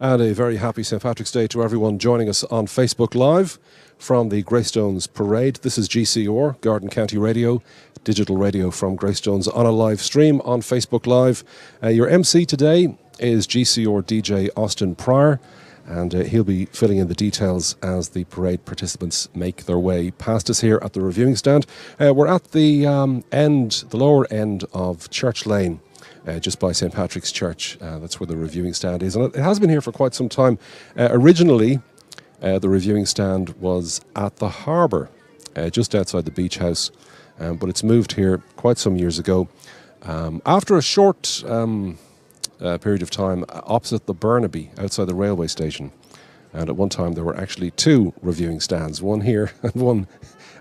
And a very happy St. Patrick's Day to everyone joining us on Facebook Live from the Greystones Parade. This is GCR, Garden County Radio, digital radio from Greystones on a live stream on Facebook Live. Your MC today is GCR DJ Austin Pryor, and he'll be filling in the details as the parade participants make their way past us here at the reviewing stand. We're at the lower end of Church Lane, just by St. Patrick's Church. That's where the reviewing stand is, and it has been here for quite some time. Originally, the reviewing stand was at the harbour, just outside the beach house, but it's moved here quite some years ago. After a short period of time opposite the Burnaby, outside the railway station, and at one time there were actually two reviewing stands, one here and one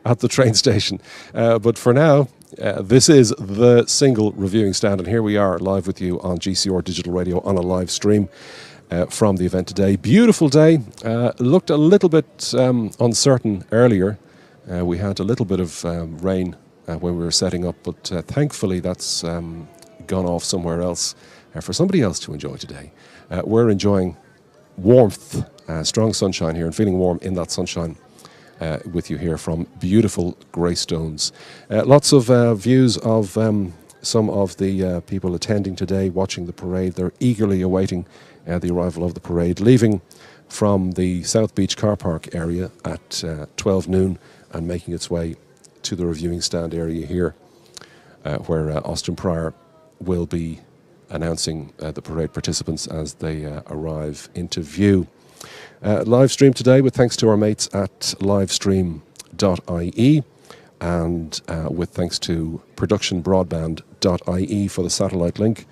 at the train station. But for now, this is the single reviewing stand, and here we are live with you on GCR Digital Radio on a live stream from the event today. Beautiful day. Looked a little bit uncertain earlier. We had a little bit of rain when we were setting up, but thankfully that's gone off somewhere else for somebody else to enjoy today. We're enjoying warmth, strong sunshine here, and feeling warm in that sunshine with you here from beautiful Greystones. Lots of views of some of the people attending today, watching the parade. They're eagerly awaiting the arrival of the parade, leaving from the South Beach car park area at 12 noon and making its way to the reviewing stand area here, where Austin Pryor will be announcing the parade participants as they arrive into view. Live stream today with thanks to our mates at livestream.ie and with thanks to productionbroadband.ie for the satellite link.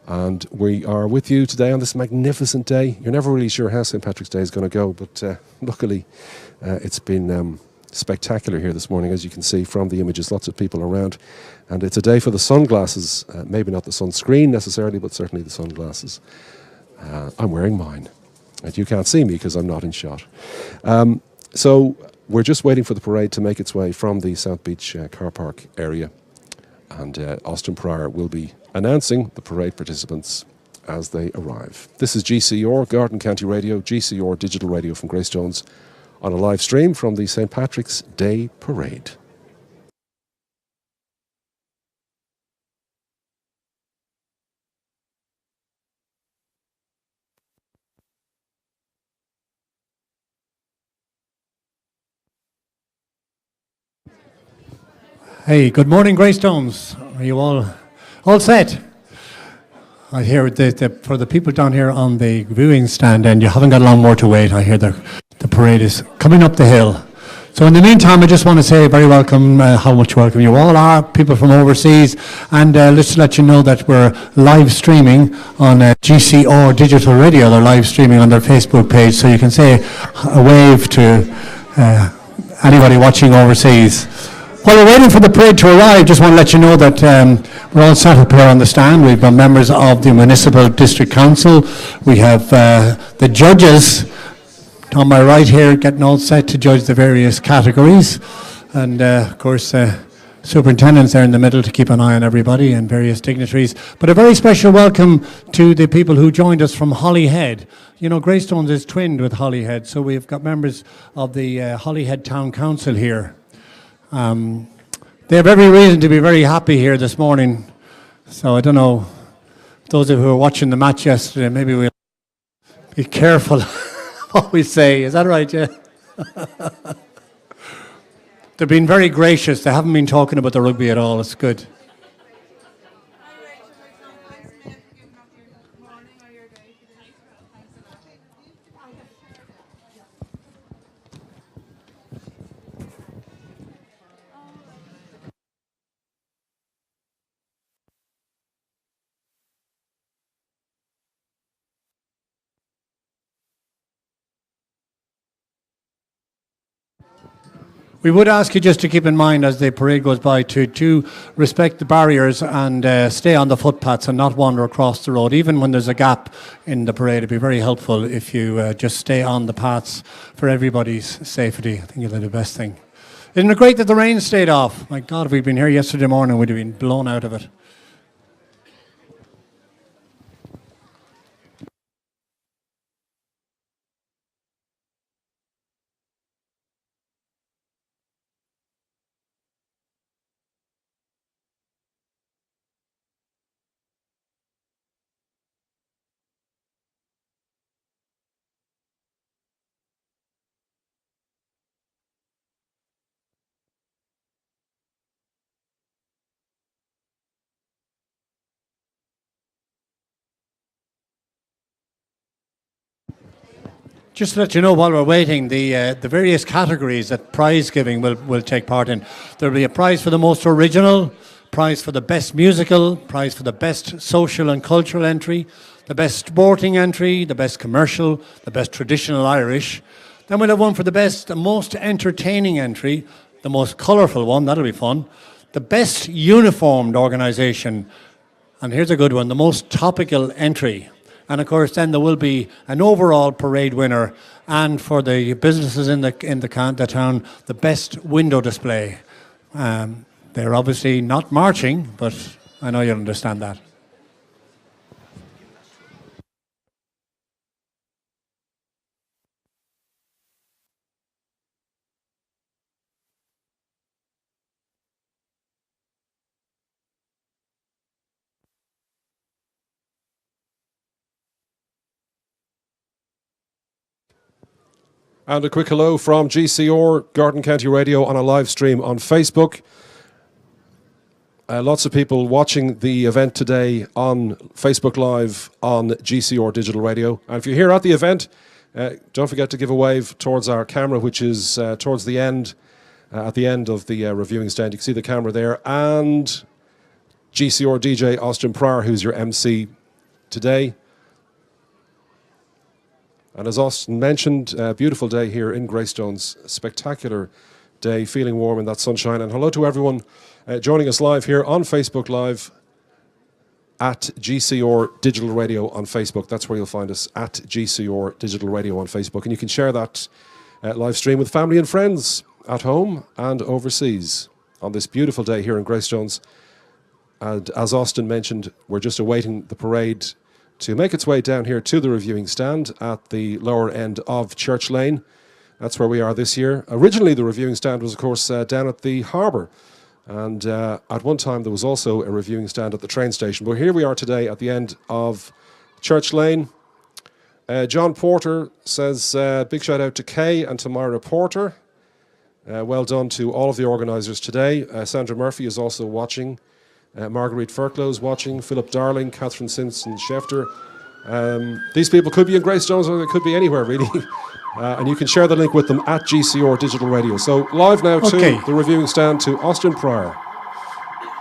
And we are with you today on this magnificent day. You're never really sure how St. Patrick's Day is going to go, but luckily it's been spectacular here this morning, as you can see from the images. Lots of people around, and it's a day for the sunglasses. Maybe not the sunscreen necessarily, but certainly the sunglasses. I'm wearing mine, and you can't see me because I'm not in shot. So we're just waiting for the parade to make its way from the South Beach car park area, and Austin Pryor will be announcing the parade participants as they arrive. This is GCR, Garden County Radio, GCR Digital Radio from Greystones, on a live stream from the St. Patrick's Day Parade. Hey, good morning, Greystones. Are you all set? I hear for the people down here on the viewing stand, and you haven't got long more to wait. I hear the parade is coming up the hill. So in the meantime, I just want to say very welcome, how much welcome you all are, people from overseas, and let's let you know that we're live streaming on GCR Digital Radio. They're live streaming on their Facebook page, so you can say a wave to anybody watching overseas. While we're waiting for the parade to arrive, just want to let you know that we're all set up here on the stand. We've got members of the Municipal District Council. We have the judges on my right here getting all set to judge the various categories. And of course, superintendents there in the middle to keep an eye on everybody and various dignitaries. But a very special welcome to the people who joined us from Hollyhead. You know, Greystones is twinned with Hollyhead, so we've got members of the Hollyhead Town Council here. They have every reason to be very happy here this morning. So I don't know, those of you who were watching the match yesterday, maybe we'll be careful what we say. Is that right, yeah? They've been very gracious. They haven't been talking about the rugby at all. It's good. We would ask you just to keep in mind as the parade goes by to respect the barriers and stay on the footpaths and not wander across the road. Even when there's a gap in the parade, it'd be very helpful if you just stay on the paths for everybody's safety. I think you'll do the best thing. Isn't it great that the rain stayed off? My God, if we'd been here yesterday morning, we'd have been blown out of it. Just to let you know, while we're waiting, the various categories that prize giving will take part in. There'll be a prize for the most original, prize for the best musical, prize for the best social and cultural entry, the best sporting entry, the best commercial, the best traditional Irish. Then we'll have one for the best and most entertaining entry, the most colourful one, that'll be fun, the best uniformed organisation, and here's a good one, the most topical entry. And of course, then there will be an overall parade winner, and for the businesses in the town, the best window display. They're obviously not marching, but I know you'll understand that. And a quick hello from GCR, Garden County Radio, on a live stream on Facebook. Lots of people watching the event today on Facebook Live on GCR Digital Radio. And if you're here at the event, don't forget to give a wave towards our camera, which is towards the end, at the end of the reviewing stand. You can see the camera there. And GCR DJ Austin Pryor, who's your MC today. And as Austin mentioned, beautiful day here in Greystones. Spectacular day, feeling warm in that sunshine. And hello to everyone joining us live here on Facebook Live at GCR Digital Radio on Facebook. That's where you'll find us, at GCR Digital Radio on Facebook. And you can share that live stream with family and friends at home and overseas on this beautiful day here in Greystones. And as Austin mentioned, we're just awaiting the parade to make its way down here to the reviewing stand at the lower end of Church Lane. That's where we are this year. Originally, the reviewing stand was, of course, down at the harbour. And at one time, there was also a reviewing stand at the train station. But here we are today at the end of Church Lane. John Porter says, big shout out to Kay and to Myra Porter. Well done to all of the organisers today. Sandra Murphy is also watching. Marguerite Ferklow is watching, Philip Darling, Catherine Simpson Schefter. These people could be in Greystones or they could be anywhere, really. And you can share the link with them at GCR Digital Radio. So live now to the reviewing stand to Austin Pryor.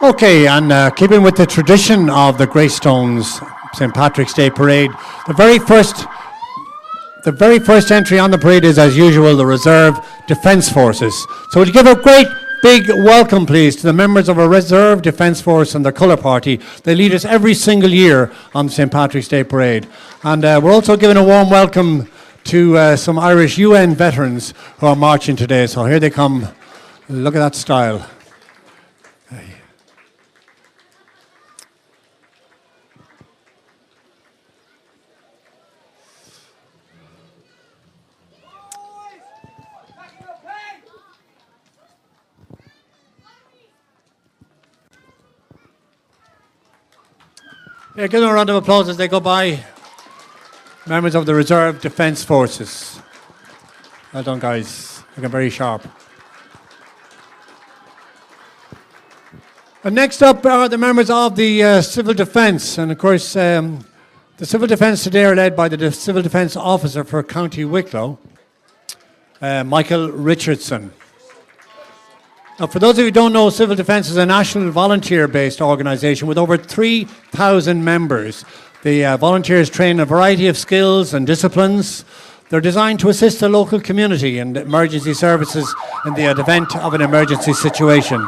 Okay, and keeping with the tradition of the Greystones St. Patrick's Day Parade, the very first entry on the parade is, as usual, the Reserve Defence Forces. So we'll give a great big welcome, please, to the members of our Reserve Defence Force and their colour party. They lead us every single year on the St. Patrick's Day Parade. And we're also giving a warm welcome to some Irish UN veterans who are marching today. So here they come. Look at that style. Yeah, give them a round of applause as they go by. Members of the Reserve Defence Forces. Well done, guys. Looking very sharp. And next up are the members of the Civil Defence. And of course, the Civil Defence today are led by the Civil Defence Officer for County Wicklow, Michael Richardson. Now, for those of you who don't know, Civil Defence is a national volunteer-based organisation with over 3,000 members. The volunteers train a variety of skills and disciplines. They're designed to assist the local community and emergency services in the event of an emergency situation.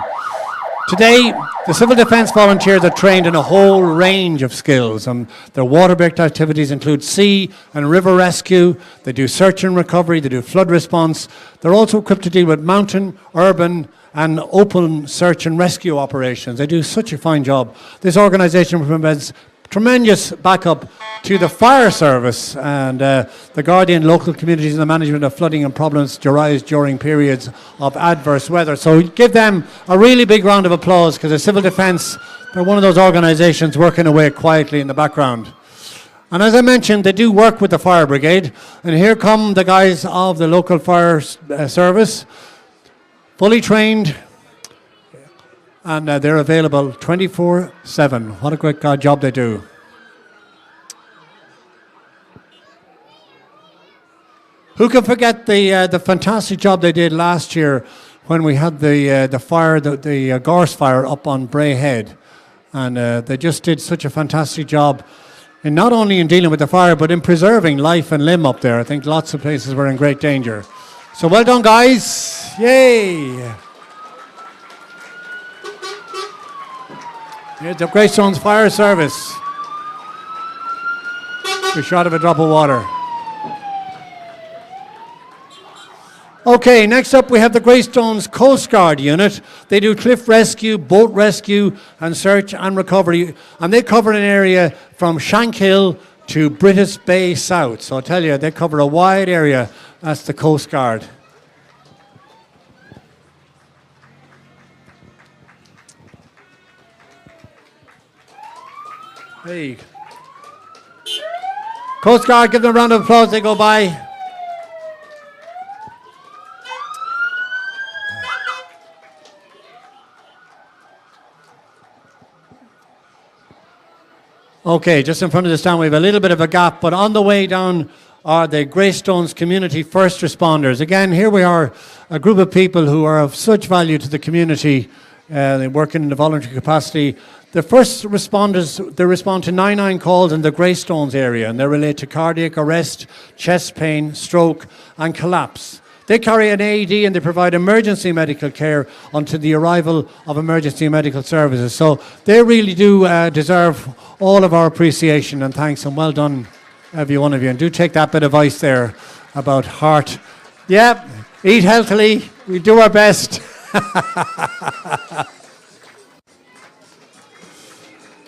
Today, the Civil Defence volunteers are trained in a whole range of skills. Their water-based activities include sea and river rescue. They do search and recovery. They do flood response. They're also equipped to deal with mountain, urban, and open search and rescue operations. They do such a fine job. This organisation provides tremendous backup to the fire service and the Guardian local communities in the management of flooding and problems that arise during periods of adverse weather. So give them a really big round of applause, because the Civil Defence, they're one of those organisations working away quietly in the background. And as I mentioned, they do work with the fire brigade. And here come the guys of the local fire service, fully trained, and they're available 24/7. What a great job they do. Who can forget the fantastic job they did last year when we had the fire, the gorse fire up on Brigade, and they just did such a fantastic job, and not only in dealing with the fire but in preserving life and limb up there. I think lots of places were in great danger. So well done, guys! Yay! Here's the Greystones Fire Service. A shot of a drop of water. Okay, next up we have the Greystones Coast Guard unit. They do cliff rescue, boat rescue, and search and recovery. And they cover an area from Shankill to British Bay South. So I tell you, they cover a wide area. That's the Coast Guard. Hey. Coast Guard, give them a round of applause. They go by. Okay, just in front of the stand we have a little bit of a gap, but on the way down are the Greystones community first responders. Again, here we are, a group of people who are of such value to the community. They work in the voluntary capacity. The first responders, they respond to 99 calls in the Greystones area, and they relate to cardiac arrest, chest pain, stroke, and collapse. They carry an AED and they provide emergency medical care until the arrival of emergency medical services. So they really do deserve all of our appreciation and thanks, and well done, every one of you. And do take that bit of advice there about heart. Yeah, eat healthily. We do our best.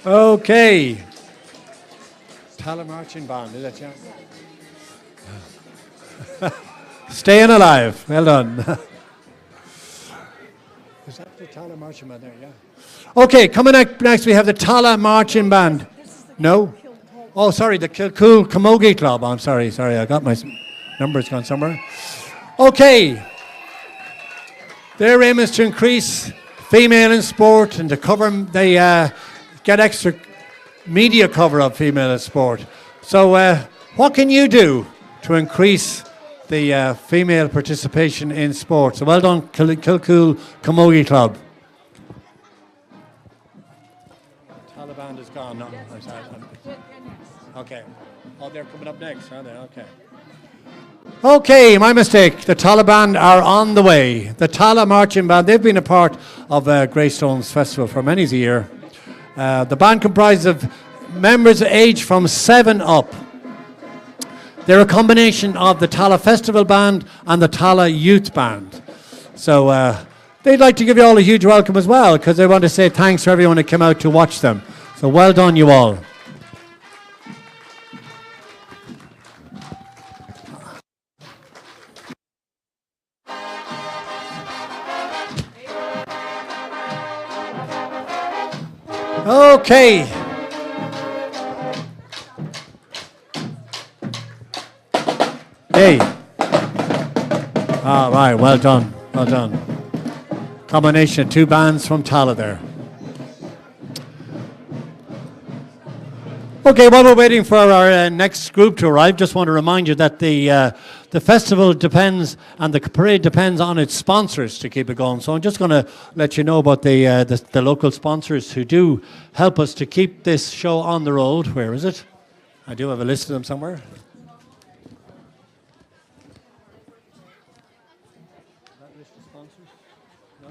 Okay. Tala Marching Band, is that yeah? Staying alive. Well done. Is that the Tala Marching Band there? Yeah. Okay, coming next we have the Tala Marching Band. No? Oh, sorry, the Kilcool Camogie Club. I'm sorry, I got my numbers gone somewhere. Okay. Their aim is to increase female in sport and to cover, they get extra media cover of female in sport. So what can you do to increase the female participation in sport? So well done, Kilcool Camogie Club. Taliban is gone. No, I'm sorry. Okay. Oh, they're coming up next, are they? Okay. Okay, my mistake. The Taliban are on the way. The Tala Marching Band, they've been a part of Greystones Festival for many a year. The band comprises of members aged from 7 up. They're a combination of the Tala Festival Band and the Tala Youth Band. So they'd like to give you all a huge welcome as well, because they want to say thanks to everyone who came out to watch them. So well done, you all. Okay. Hey. All right, well done, well done. Combination of 2 bands from Tala there. Okay, while we're waiting for our next group to arrive, just want to remind you that the festival depends and the parade depends on its sponsors to keep it going. So I'm just going to let you know about the local sponsors who do help us to keep this show on the road. Where is it? I do have a list of them somewhere. That list of sponsors? No?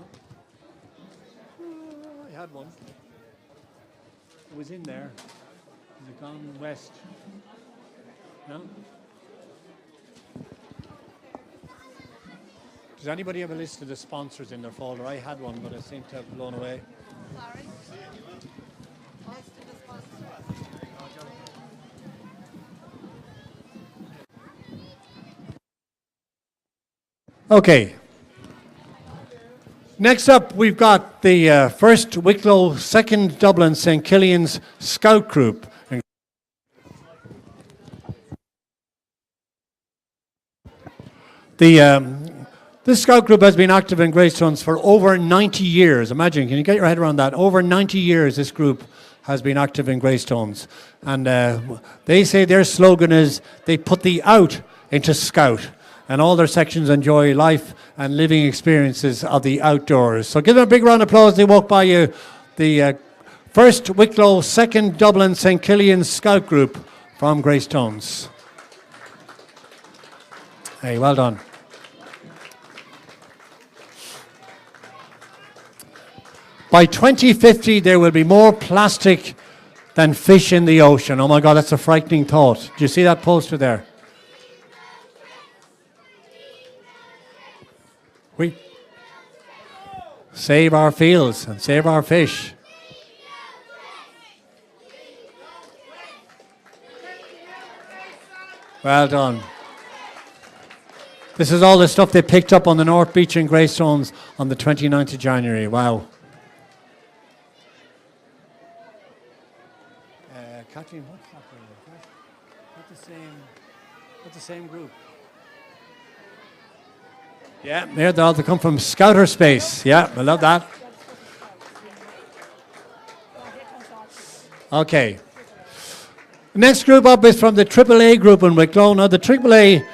I had one. It was in there. Is it gone west? No? Does anybody have a list of the sponsors in their folder? I had one, but I seem to have blown away. Sorry. Okay. Next up, we've got the 1st Wicklow, 2nd Dublin St. Killian's Scout Group. This Scout Group has been active in Greystones for over 90 years. Imagine, can you get your head around that? Over 90 years this group has been active in Greystones. And they say their slogan is, they put the out into Scout. and all their sections enjoy life and living experiences of the outdoors. So give them a big round of applause. They walk by you. The first Wicklow, second Dublin St. Killian Scout Group from Greystones. Hey, well done. By 2050, there will be more plastic than fish in the ocean. Oh my God, that's a frightening thought. Do you see that poster there? We save our fields and save our fish. Well done. This is all the stuff they picked up on the North Beach in Greystones on the 29th of January. Wow. Catherine, what's happening? Not the same group. Yeah, they come from Scouter Space. Yeah, I love that. Okay. Next group up is from the AAA group in Wicklow. Now, the AAA,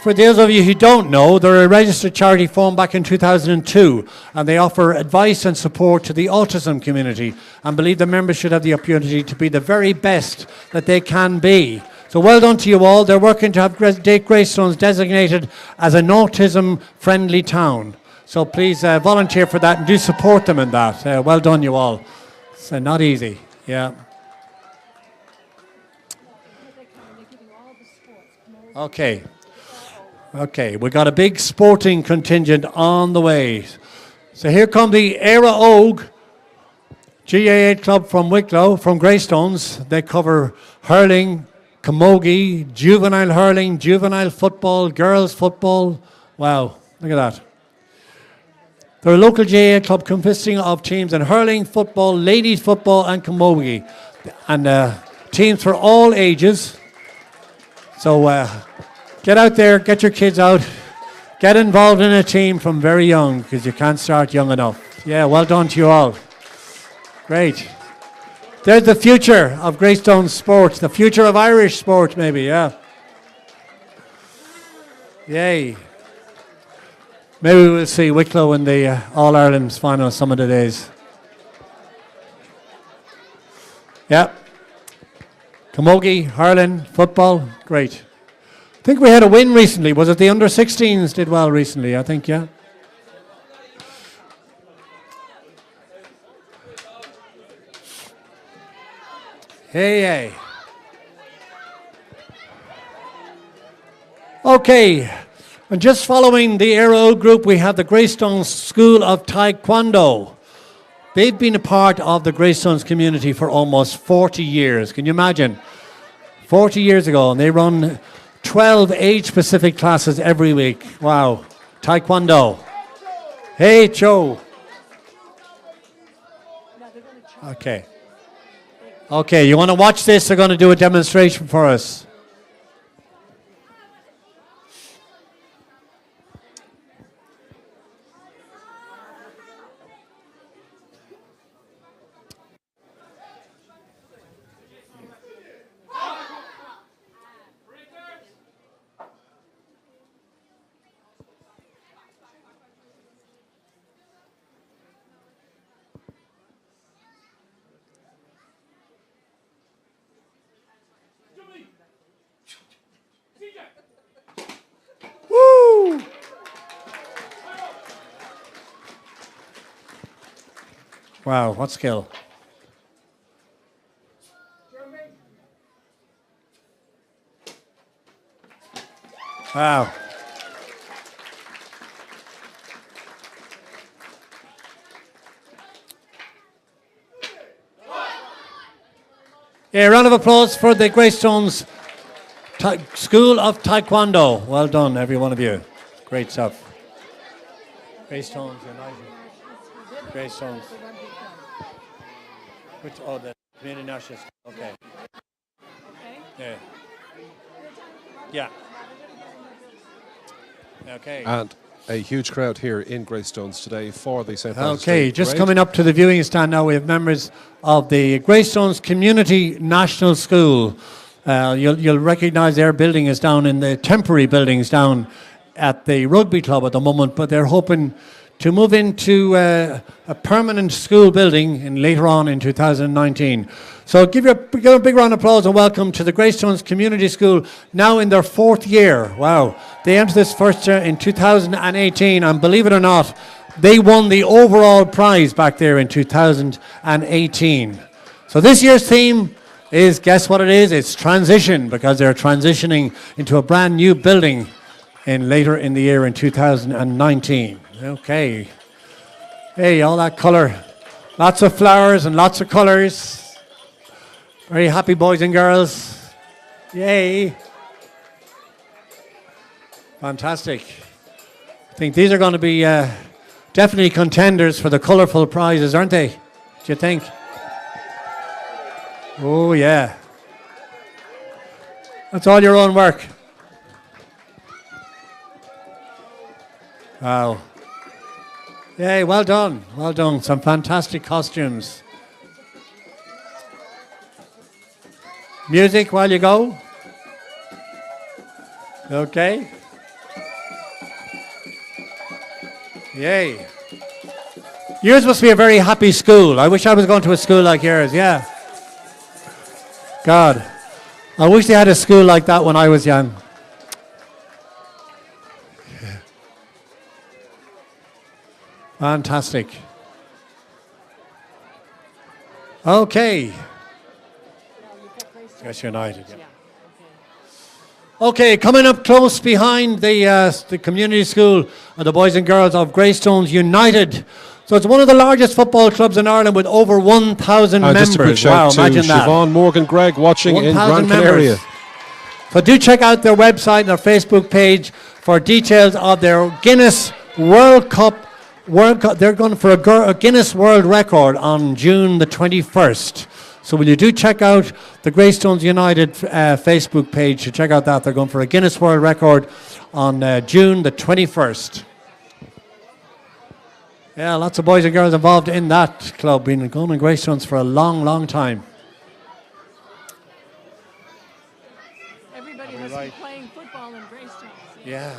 for those of you who don't know, they're a registered charity formed back in 2002, and they offer advice and support to the autism community and believe the members should have the opportunity to be the very best that they can be. So well done to you all. They're working to have Greystones designated as an autism-friendly town. So please volunteer for that and do support them in that. Well done, you all. It's not easy. Yeah. Okay. Okay, we got a big sporting contingent on the way. So here come the Era Og GAA Club from Wicklow, from Greystones. They cover hurling, camogie, juvenile hurling, juvenile football, girls football. Wow, look at that. They're a local GAA club consisting of teams in hurling, football, ladies football and camogie. And teams for all ages. So get out there, get your kids out, get involved in a team from very young, because you can't start young enough. Yeah, well done to you all. Great. There's the future of Greystones sport, the future of Irish sport maybe, yeah. Yay. Maybe we'll see Wicklow in the All-Ireland's final some of the days. Yeah. Camogie, hurling, football, great. I think we had a win recently. Was it the under-16s did well recently, I think, yeah? Hey, hey. Okay, and just following the Aero group, we have the Greystones School of Taekwondo. They've been a part of the Greystones community for almost 40 years. Can you imagine? 40 years ago, and they run 12 age-specific classes every week. Wow. Taekwondo. Hey, Joe. Okay. Okay, you want to watch this? They're going to do a demonstration for us. Woo! Wow, what skill. Wow. Yeah, a round of applause for the Greystones School of Taekwondo. Well done, every one of you. Great stuff. Greystones United. Greystones. Which, oh, the Community National School. Okay. Yeah. Yeah. Okay. And a huge crowd here in Greystones today for the St. Patrick's Okay, Day just parade. coming up to the viewing stand now, we have members of the Greystones Community National School. You'll recognise their building is down in the temporary buildings down at the rugby club at the moment, but they're hoping to move into a permanent school building later on in 2019. So give a big round of applause and welcome to the Greystones Community School, now in their 4th year. Wow. They entered this first year in 2018, and believe it or not, they won the overall prize back there in 2018. So this year's theme is, guess what it is? It's transition, because they're transitioning into a brand new building later in the year in 2019. Okay. Hey, all that colour. Lots of flowers and lots of colours. Very happy boys and girls. Yay. Fantastic. I think these are going to be definitely contenders for the colourful prizes, aren't they? Do you think? Oh, yeah. That's all your own work. Wow. Yay, well done. Well done. Some fantastic costumes. Music while you go. Okay. Yay. Yours must be a very happy school. I wish I was going to a school like yours, yeah. God. I wish they had a school like that when I was young. Fantastic. Okay. Greystones United. Yeah. Okay, coming up close behind the community school are the boys and girls of Greystones United. So it's one of the largest football clubs in Ireland with over 1,000 members. Just a quick shout to imagine that. Siobhan Morgan Gregg watching in Gran Canaria. So do check out their website and their Facebook page for details of their Guinness World Cup. They're going for a Guinness World Record on June the 21st. So will you do check out the Greystones United Facebook page to check out that. They're going for a Guinness World Record on June the 21st. Yeah, lots of boys and girls involved in that club. Been going in Greystones for a long, long time. Everybody has been playing football in Greystones. Yeah.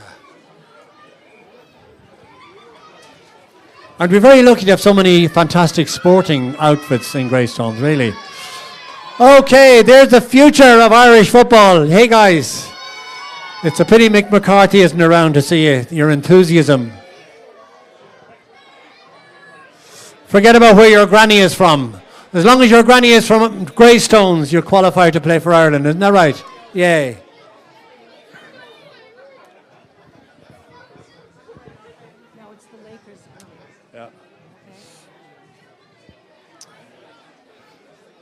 And we're very lucky to have so many fantastic sporting outfits in Greystones, really. Okay, there's the future of Irish football. Hey guys, it's a pity Mick McCarthy isn't around to see your enthusiasm. Forget about where your granny is from. As long as your granny is from Greystones, you're qualified to play for Ireland, isn't that right? Yay.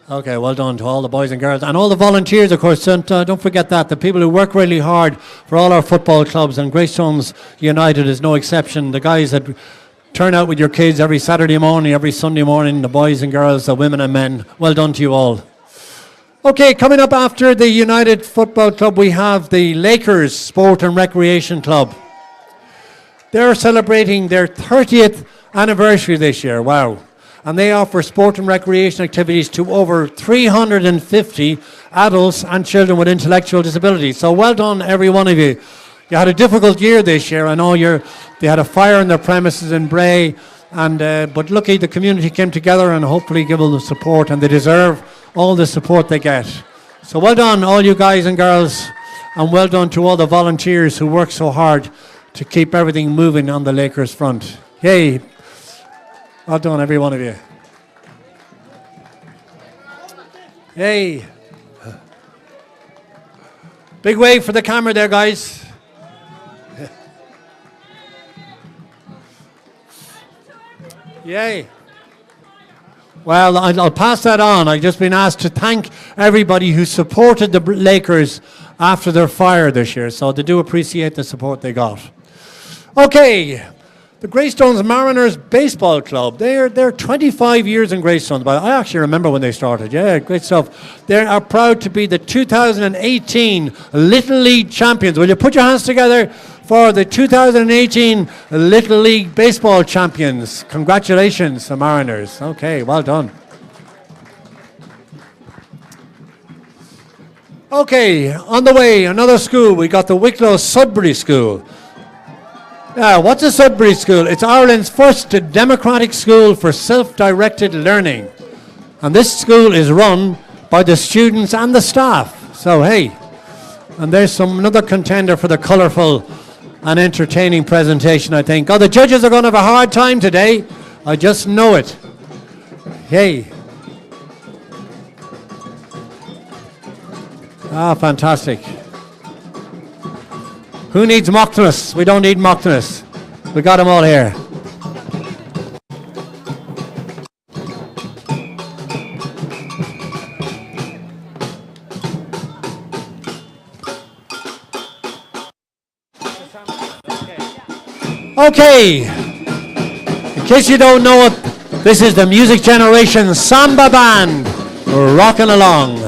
Okay, well done to all the boys and girls and all the volunteers, of course. Don't forget that. The people who work really hard for all our football clubs, and Greystones United is no exception. The guys that turn out with your kids every Saturday morning, every Sunday morning, the boys and girls, the women and men. Well done to you all. Okay, coming up after the United Football Club, we have the Lakers Sport and Recreation Club. They're celebrating their 30th anniversary this year. Wow. And they offer sport and recreation activities to over 350 adults and children with intellectual disabilities. So well done, every one of you. You had a difficult year this year. I know they had a fire in their premises in Bray, but lucky the community came together and hopefully give them the support, and they deserve all the support they get. So well done, all you guys and girls, and well done to all the volunteers who work so hard to keep everything moving on the Lakers front. Yay. Well done, every one of you. Hey. Big wave for the camera there, guys. Yay. Well, I'll pass that on. I've just been asked to thank everybody who supported the Lakers after their fire this year. So they do appreciate the support they got. Okay. The Greystones Mariners Baseball Club, they're 25 years in Greystones, but I actually remember when they started. Yeah, great stuff. They are proud to be the 2018 Little League champions. Will you put your hands together for the 2018 Little League Baseball champions? Congratulations, the Mariners. Okay, well done. Okay, on the way, another school. We got the Wicklow Sudbury School. What's a Sudbury school? It's Ireland's first democratic school for self-directed learning. And this school is run by the students and the staff. So, hey, and there's another contender for the colourful and entertaining presentation, I think. Oh, the judges are going to have a hard time today. I just know it. Hey. Ah, fantastic. Who needs mockness? We don't need mockness. We got them all here. Okay. In case you don't know it, this is the music generation Samba band rocking along.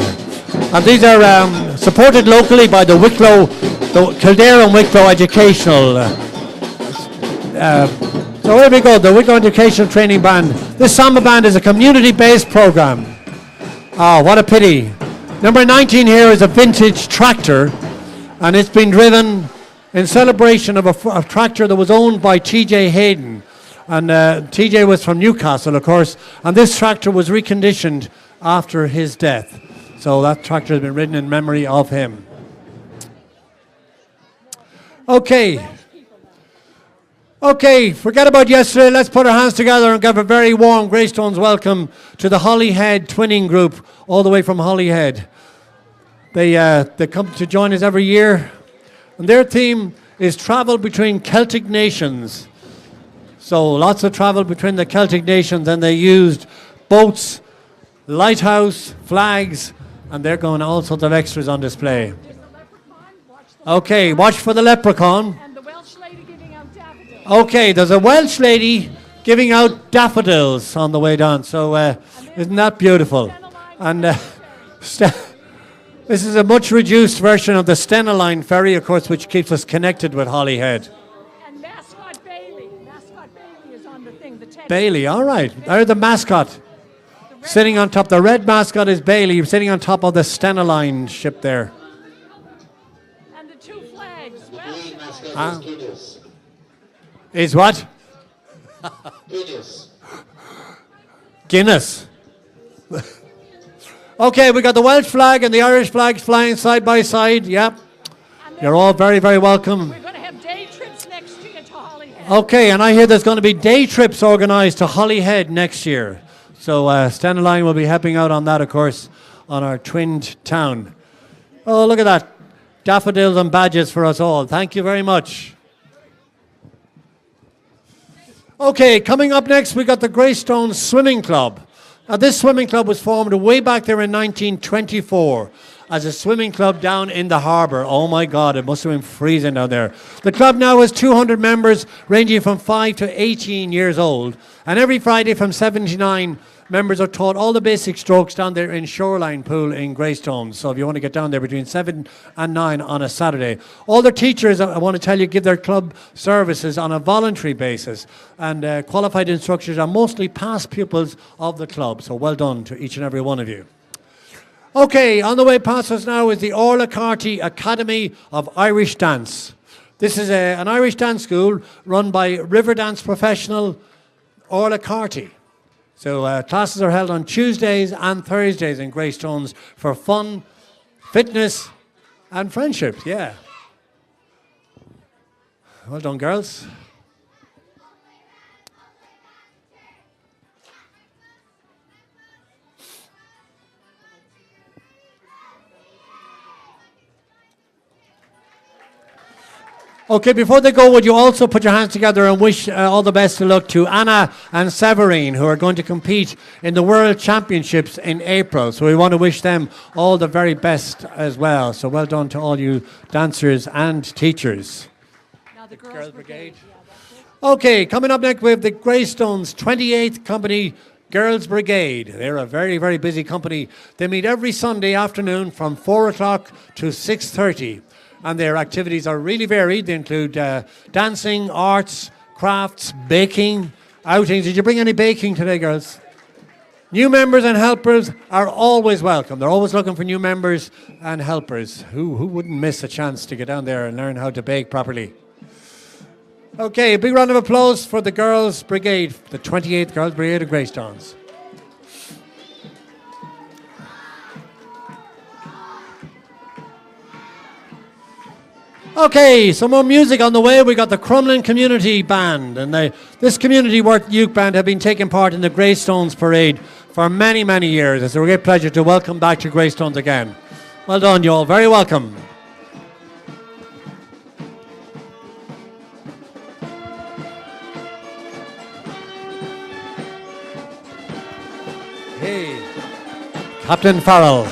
And these are supported locally by the Kildare and Whitlow Educational. So here we go, the Whitlow Educational Training Band. This Samba band is a community-based program. Oh, what a pity. Number 19 here is a vintage tractor, and it's been driven in celebration of a tractor that was owned by T.J. Hayden. And T.J. was from Newcastle, of course, and this tractor was reconditioned after his death. So that tractor has been ridden in memory of him. Okay. Okay, forget about yesterday. Let's put our hands together and give a very warm Greystones welcome to the Hollyhead twinning group, all the way from Hollyhead. They come to join us every year. And their theme is travel between Celtic nations. So lots of travel between the Celtic nations, and they used boats, lighthouse, flags, and they're going all sorts of extras on display. Okay, watch for the leprechaun. And the Welsh lady giving out daffodils. Okay, there's a Welsh lady giving out daffodils on the way down. So isn't that beautiful? And this is a much reduced version of the Stena Line ferry, of course, which keeps us connected with Hollyhead. And mascot Bailey. Mascot Bailey is on the thing, the teddy. Bailey, all right. There's the mascot. Sitting on top, the red mascot is Bailey, sitting on top of the Stena Line ship there. And the two flags. Welsh Is what? Guinness. Okay, we got the Welsh flag and the Irish flags flying side by side. Yep. You're all very, very welcome. We're going to have day trips next year to Hollyhead. Okay, and I hear there's going to be day trips organised to Hollyhead next year. So Stena Line will be helping out on that, of course, on our twinned town. Oh, look at that. Daffodils and badges for us all. Thank you very much. Okay, coming up next, we got the Greystones Swimming Club. Now, this swimming club was formed way back there in 1924 as a swimming club down in the harbour. Oh my God, it must have been freezing down there. The club now has 200 members ranging from 5 to 18 years old. And every Friday from 7 to 9, members are taught all the basic strokes down there in Shoreline Pool in Greystones. So if you want to get down there between 7 and 9 on a Saturday. All the teachers, I want to tell you, give their club services on a voluntary basis. And qualified instructors are mostly past pupils of the club. So well done to each and every one of you. Okay, on the way past us now is the Orla-Carty Academy of Irish Dance. This is an Irish dance school run by river dance professional Orla-Carty. So classes are held on Tuesdays and Thursdays in Greystones for fun, fitness, and friendship. Yeah. Well done, girls. Okay, before they go, would you also put your hands together and wish all the best of luck to Anna and Severine, who are going to compete in the World Championships in April. So we want to wish them all the very best as well. So well done to all you dancers and teachers. Now the Girls Brigade. Okay, coming up next we have the Greystones 28th Company Girls Brigade. They're a very, very busy company. They meet every Sunday afternoon from 4 o'clock to 6:30. And their activities are really varied. They include dancing, arts, crafts, baking, outings. Did you bring any baking today, girls? New members and helpers are always welcome. They're always looking for new members and helpers. Who wouldn't miss a chance to get down there and learn how to bake properly? Okay, a big round of applause for the Girls Brigade, the 28th Girls Brigade of Greystones. Okay, some more music on the way. We got the Crumlin Community Band, and this community work youth band have been taking part in the Greystones Parade for many, many years. It's a great pleasure to welcome back to Greystones again. Well done, you all. Very welcome. Hey, Captain Farrell.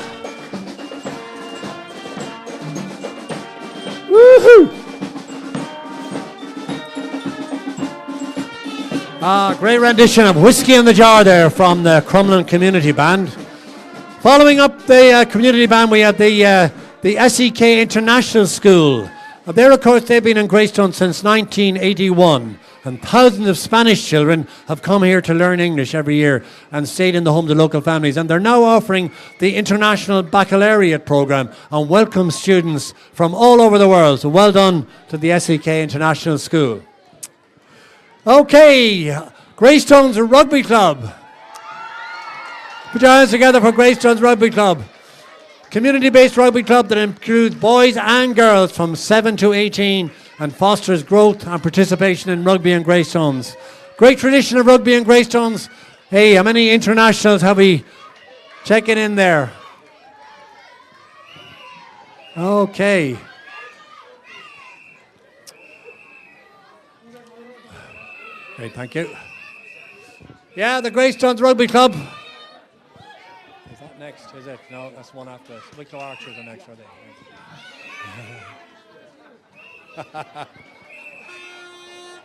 Woohoo! Great rendition of Whiskey in the Jar there from the Crumlin Community Band. Following up the community band, we had the SEK International School. There, of course, they've been in Greystones since 1981. And thousands of Spanish children have come here to learn English every year and stayed in the homes of local families. And they're now offering the International Baccalaureate program and welcome students from all over the world. So well done to the SEK International School. Okay, Greystones Rugby Club. Put your hands together for Greystones Rugby Club. Community-based rugby club that includes boys and girls from 7 to 18 and fosters growth and participation in rugby and Greystones. Great tradition of rugby and Greystones. Hey, how many internationals have we checking in there? Okay. Great, thank you. Yeah, the Greystones Rugby Club. Is that next, is it? No, that's one after us. Whitlow Archers are next, are they?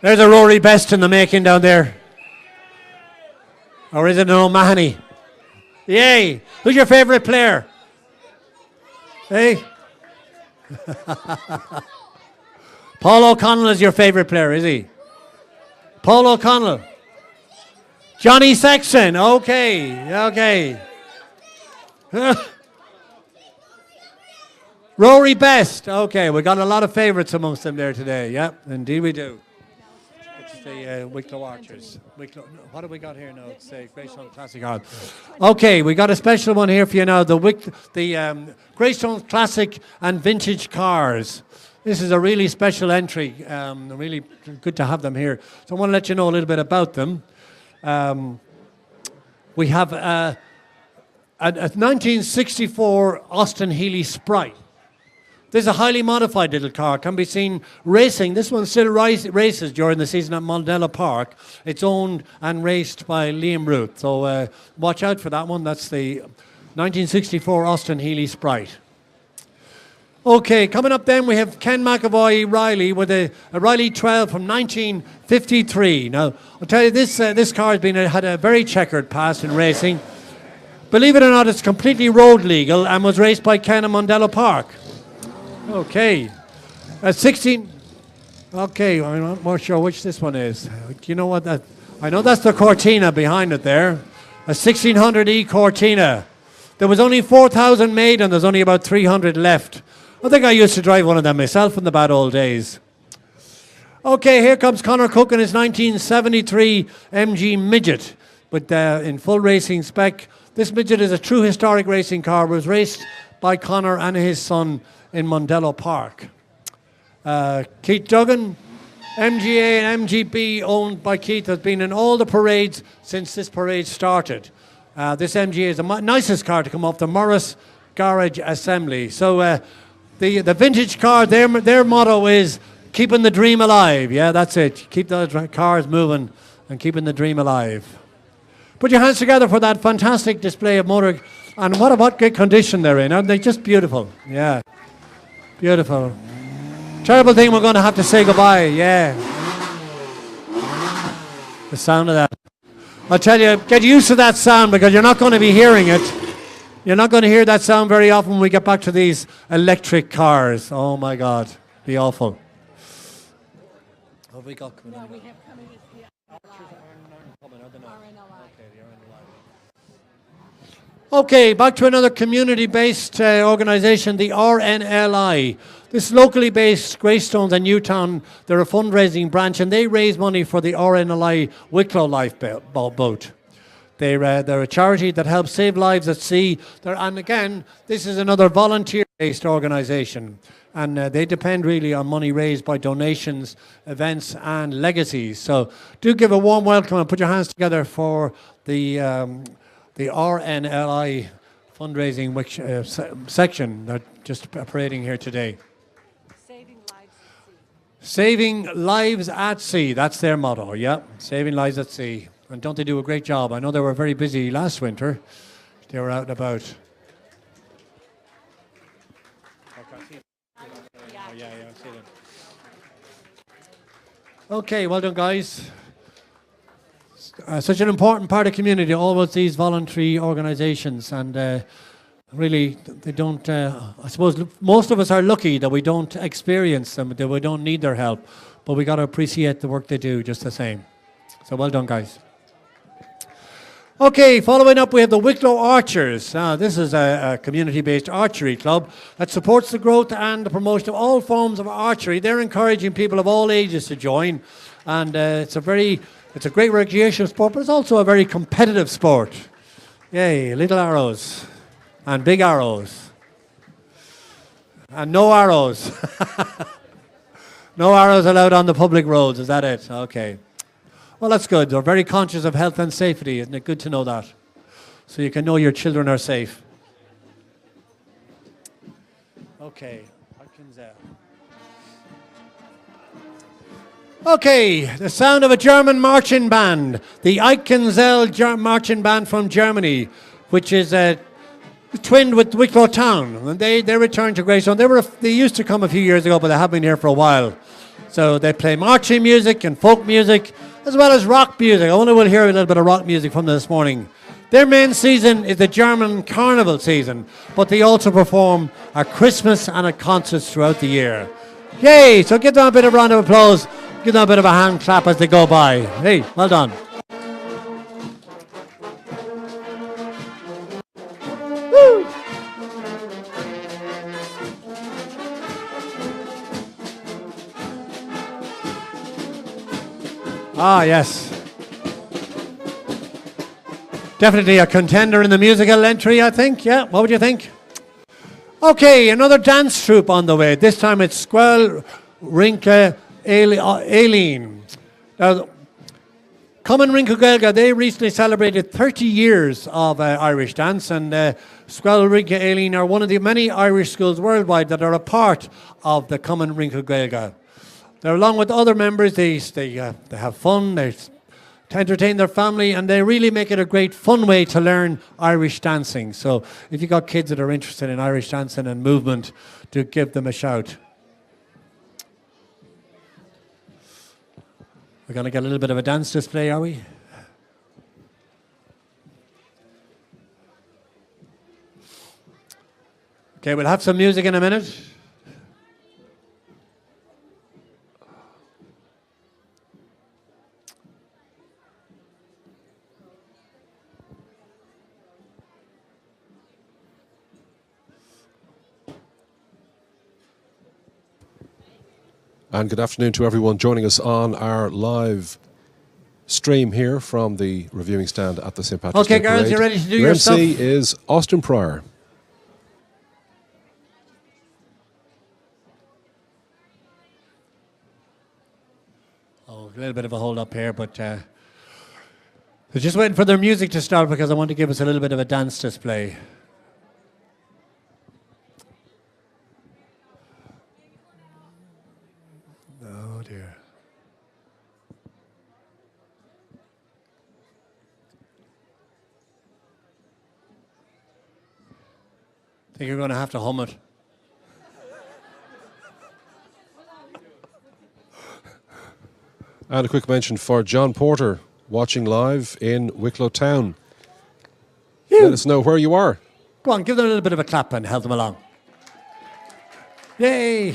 There's a Rory Best in the making down there. Or is it an O'Mahony? Yay! Who's your favourite player? Hey? Paul O'Connell is your favourite player, is he? Paul O'Connell. Johnny Sexton. Okay, okay. Rory Best. Okay, we got a lot of favourites amongst them there today. Yep, indeed we do. It's the Whitlow Archers. Wicklow, no, what have we got here now? It's the Greystones Classic Hall. Okay, we got a special one here for you now. The Greystones Classic and Vintage Cars. This is a really special entry. Really good to have them here. So I want to let you know a little bit about them. We have a 1964 Austin Healey Sprite. This is a highly modified little car. Can be seen racing. This one still races during the season at Mondella Park. It's owned and raced by Liam Ruth. So watch out for that one. That's the 1964 Austin Healey Sprite. Okay, coming up then we have Ken McAvoy Riley with a Riley 12 from 1953. Now, I'll tell you, this car has had a very checkered past in racing. Believe it or not, it's completely road legal and was raced by Ken at Mondella Park. Okay. 16. Okay, I'm not more sure which this one is. Do you know what that? I know that's the Cortina behind it there. A 1600E Cortina. There was only 4,000 made and there's only about 300 left. I think I used to drive one of them myself in the bad old days. Okay, here comes Conor Cook in his 1973 MG Midget, but in full racing spec. This Midget is a true historic racing car. It was raced by Conor and his son in Mondella Park. Keith Duggan, MGA and MGB, owned by Keith, has been in all the parades since this parade started. This MGA is the nicest car to come off the Morris Garage Assembly. So the vintage car, their motto is keeping the dream alive. Yeah, that's it. Keep the cars moving and keeping the dream alive. Put your hands together for that fantastic display of motor. And what great condition they're in. Aren't they just beautiful? Yeah. Beautiful. Terrible thing we're going to have to say goodbye. Yeah. The sound of that. I'll tell you, get used to that sound because you're not going to be hearing it. You're not going to hear that sound very often when we get back to these electric cars. Oh my God. Be awful. What have we got coming on? We have coming is the RNLI. RNLI. Okay, the RNLI. Okay, back to another community-based organisation, the RNLI. This locally based Greystones and Newtown, they're a fundraising branch and they raise money for the RNLI Whitlow lifeboat. They're a charity that helps save lives at sea. And again, this is another volunteer-based organisation. And they depend really on money raised by donations, events and legacies. So do give a warm welcome and put your hands together for the RNLI fundraising section. They're just parading here today. Saving lives at sea. That's their motto, yeah. Saving lives at sea. And don't they do a great job? I know they were very busy last winter. They were out and about. Okay, well done, guys. Such an important part of the community, always these voluntary organisations, and really, they don't, I suppose most of us are lucky that we don't experience them, that we don't need their help, but we got to appreciate the work they do just the same. So well done, guys. Okay, following up, we have the Whitlow Archers. This is a community-based archery club that supports the growth and the promotion of all forms of archery. They're encouraging people of all ages to join, and it's a great recreational sport, but it's also a very competitive sport. Yay, little arrows and big arrows and no arrows. No arrows allowed on the public roads, is that it? Okay. Well, that's good. They're very conscious of health and safety. Isn't it good to know that? So you can know your children are safe. Okay. Okay, the sound of a German marching band. The Eichenzell marching band from Germany, which is twinned with Wicklow Town. And they returned to Greystone. They used to come a few years ago, but they have been here for a while. So they play marching music and folk music, as well as rock music. I wonder we'll hear a little bit of rock music from them this morning. Their main season is the German carnival season, but they also perform at Christmas and at concerts throughout the year. Yay! So give them a bit of round of applause. Give them a bit of a hand clap as they go by. Hey, well done. Woo! Ah, yes. Definitely a contender in the musical entry, I think. Yeah, what would you think? Okay, another dance troupe on the way. This time it's Squirrel Rinka Aileen. Now, Common Rinka Gaelga, they recently celebrated 30 years of Irish dance, and Squirrel Rinka Aileen are one of the many Irish schools worldwide that are a part of the Common Rinka Gaelga. They're along with other members, they have fun, they entertain their family, and they really make it a great fun way to learn Irish dancing. So if you've got kids that are interested in Irish dancing and movement, do give them a shout. We're going to get a little bit of a dance display, are we? Okay, we'll have some music in a minute. And good afternoon to everyone joining us on our live stream here from the reviewing stand at the St. Patrick's Day Okay, girls, Parade. you ready to do your your stuff? MC is Austin Pryor. Oh, a little bit of a hold up here, but they're just waiting for their music to start because I want to give us a little bit of a dance display. Oh dear. I think you're going to have to hum it. And a quick mention for John Porter, watching live in Wicklow Town. Let us know where you are. Go on, give them a little bit of a clap and help them along. Yay!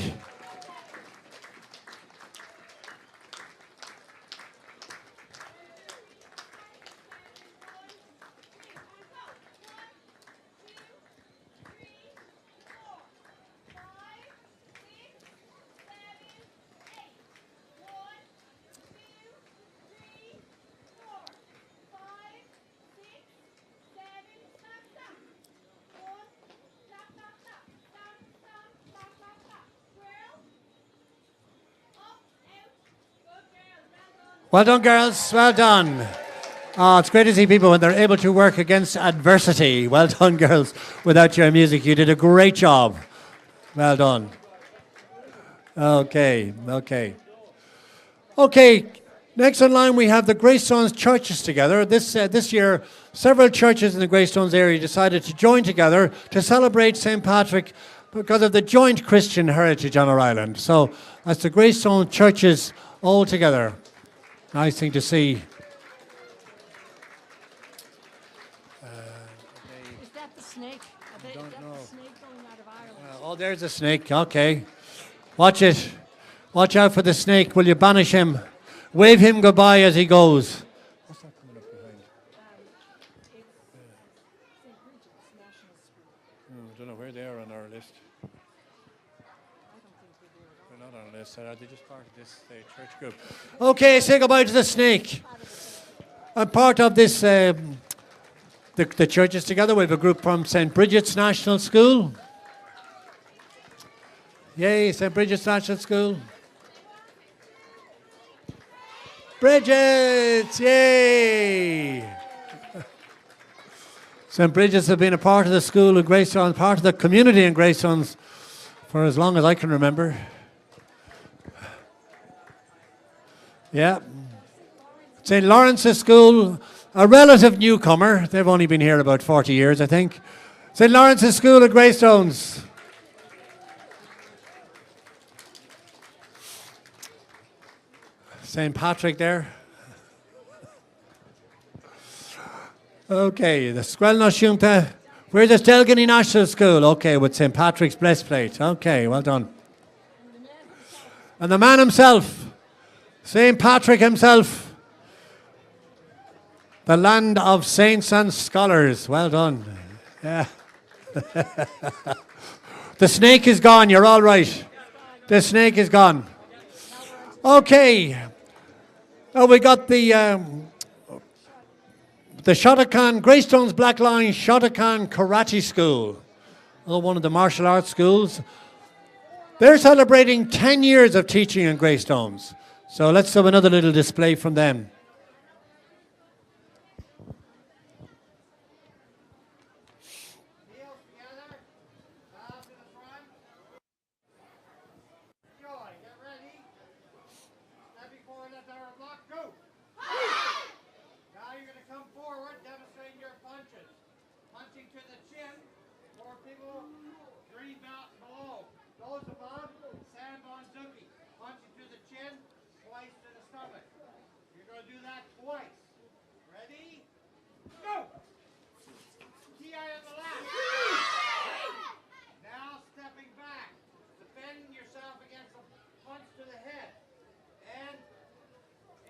Well done, girls. Well done. Oh, it's great to see people when they're able to work against adversity. Well done, girls. Without your music, you did a great job. Well done. Okay. Next in line, we have the Greystones churches together. This year, several churches in the Greystones area decided to join together to celebrate St. Patrick because of the joint Christian heritage on our island. So that's the Greystones churches all together. Nice thing to see. Is that the snake? Is that the snake going out of Ireland? Oh, there's a snake. Okay. Watch it. Watch out for the snake. Will you banish him? Wave him goodbye as he goes. What's that coming up behind? It's St. Bridget's National School. I don't know where they are on our list. I don't think they do at all. They're not on our list. Are they just part of this church group? Okay, say goodbye to the snake. I'm part of this, the churches together. We have a group from St. Bridget's National School. Yay, St. Bridget's National School. Bridget's, yay! St. Bridget's have been a part of the school of Greystones, part of the community in Greystones for as long as I can remember. Yeah. St. Lawrence's School, a relative newcomer. They've only been here about 40 years, I think. St. Lawrence's School of Greystones. St. Patrick there. Okay, the Squirrel Rinka. Where's the Stelgany National School? Okay, with St. Patrick's breastplate. Okay, well done. And the man himself, St. Patrick himself. The land of saints and scholars. Well done. Yeah. The snake is gone. You're all right. The snake is gone. Okay. Oh, we got the Shotokan, Greystones Black Line Shotokan Karate School. One of the martial arts schools. They're celebrating 10 years of teaching in Greystones. So let's have another little display from them. Samba and Dumpy. Punching to the chin, twice to the stomach. You're going to do that twice. Ready? Go! TI on the left. Now stepping back, defending yourself against a punch to the head. And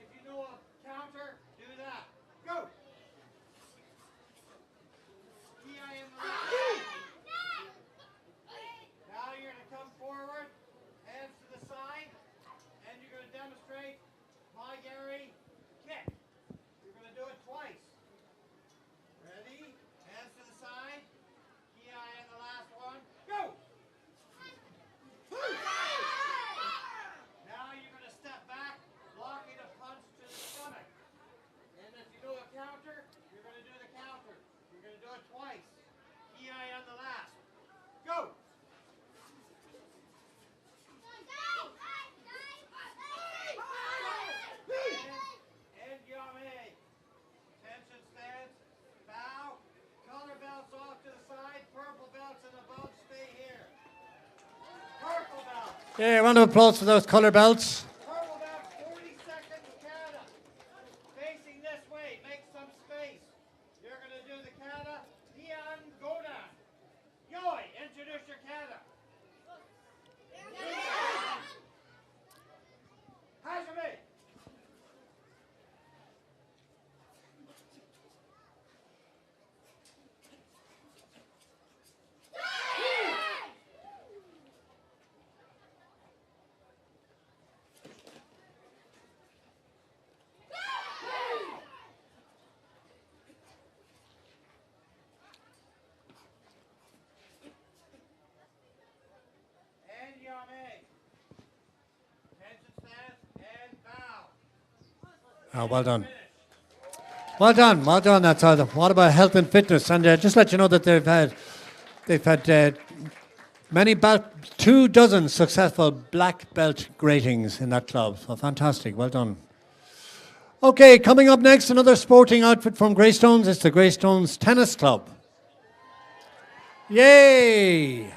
if you know a counter, do that. Go! TI on the left. Now you're going to come forward, hands to the side, and you're going to demonstrate my Gary kick. You're going to do it twice. Ready? Hands to the side. Ki in the last one. Go! Now you're going to step back, blocking a punch to the stomach. And if you do a counter, you're going to do the counter. You're going to do it twice. Ki on the last. Go! And Yame. Tension stance. Bow. Color belts off to the side. Purple belts and above. Stay here. Purple belts. Yeah, round of applause for those colour belts. Purple belts, 40 seconds kata. Facing this way. Make some space. You're going to do the kata. Dian Godan. Yoi, introduce your kata. Hajime. Oh, well done. Well done, well done. That's all. What about health and fitness? And just let you know that they've had many 24 successful black belt gratings in that club. So fantastic. Well done. Okay, coming up next, another sporting outfit from Greystones. It's the Greystones Tennis Club. Yay!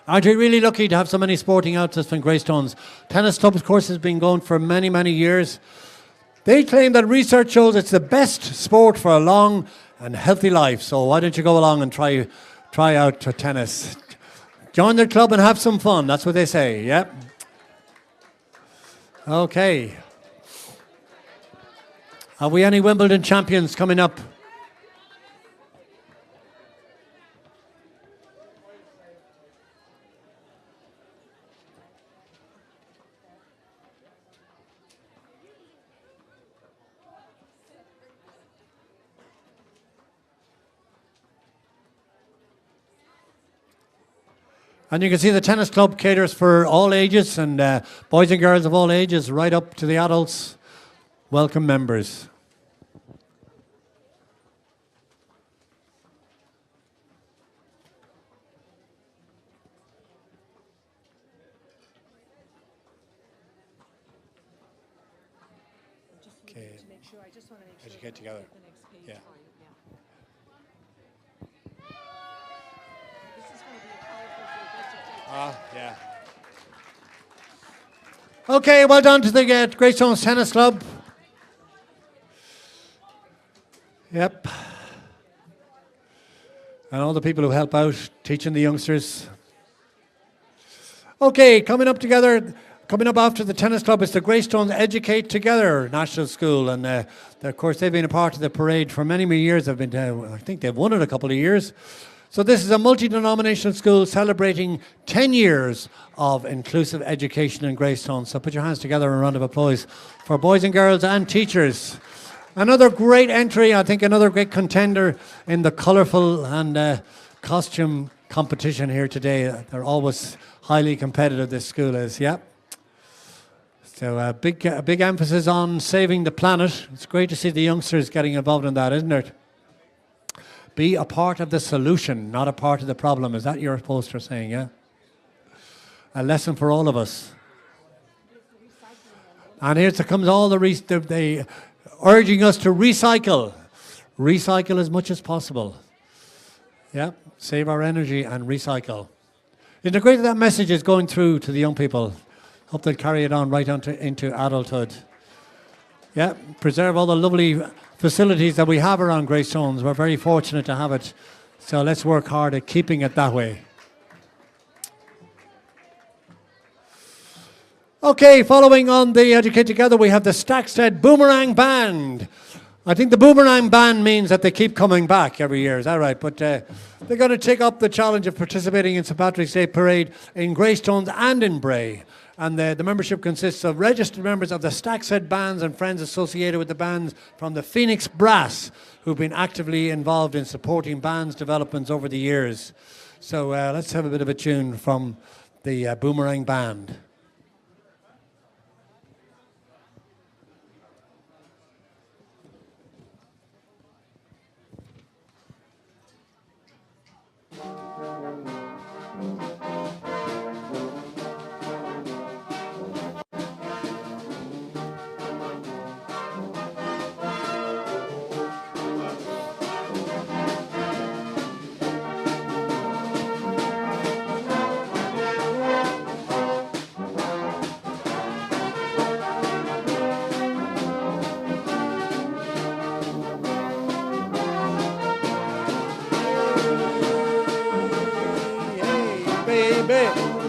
Aren't we really lucky to have so many sporting outfits from Greystones? Tennis Club, of course, has been going for many, many years. They claim that research shows it's the best sport for a long and healthy life. So why don't you go along and try out tennis? Join their club and have some fun. That's what they say, yeah? Okay. Have we any Wimbledon champions coming up? And you can see the tennis club caters for all ages, and boys and girls of all ages, right up to the adults. Welcome members. Okay. As you get together. Yeah. Yeah. Okay, well done to the Greystones Tennis Club. Yep. And all the people who help out teaching the youngsters. Okay, coming up after the tennis club is the Greystones Educate Together National School, and of course they've been a part of the parade for many, many years. I think they've won it a couple of years. So this is a multi-denominational school celebrating 10 years of inclusive education in Greystones. So put your hands together in a round of applause for boys and girls and teachers. Another great entry, I think another great contender in the colourful and costume competition here today. They're always highly competitive, this school is, yeah. So a big emphasis on saving the planet. It's great to see the youngsters getting involved in that, isn't it? Be a part of the solution, not a part of the problem. Is that your poster saying, yeah? A lesson for all of us. And here comes all they urging us to recycle. Recycle as much as possible. Yeah, save our energy and recycle. Isn't it great that message is going through to the young people? Hope they'll carry it on right into adulthood. Yeah, preserve all the lovely facilities that we have around Greystones. We're very fortunate to have it. So let's work hard at keeping it that way. Okay, following on the Educate Together, we have the Stackset Boomerang Band. I think the Boomerang Band means that they keep coming back every year, is that right? But they're going to take up the challenge of participating in St. Patrick's Day Parade in Greystones and in Bray. And the membership consists of registered members of the Stackset bands and friends associated with the bands from the Phoenix Brass, who've been actively involved in supporting bands' developments over the years. So let's have a bit of a tune from the Boomerang Band.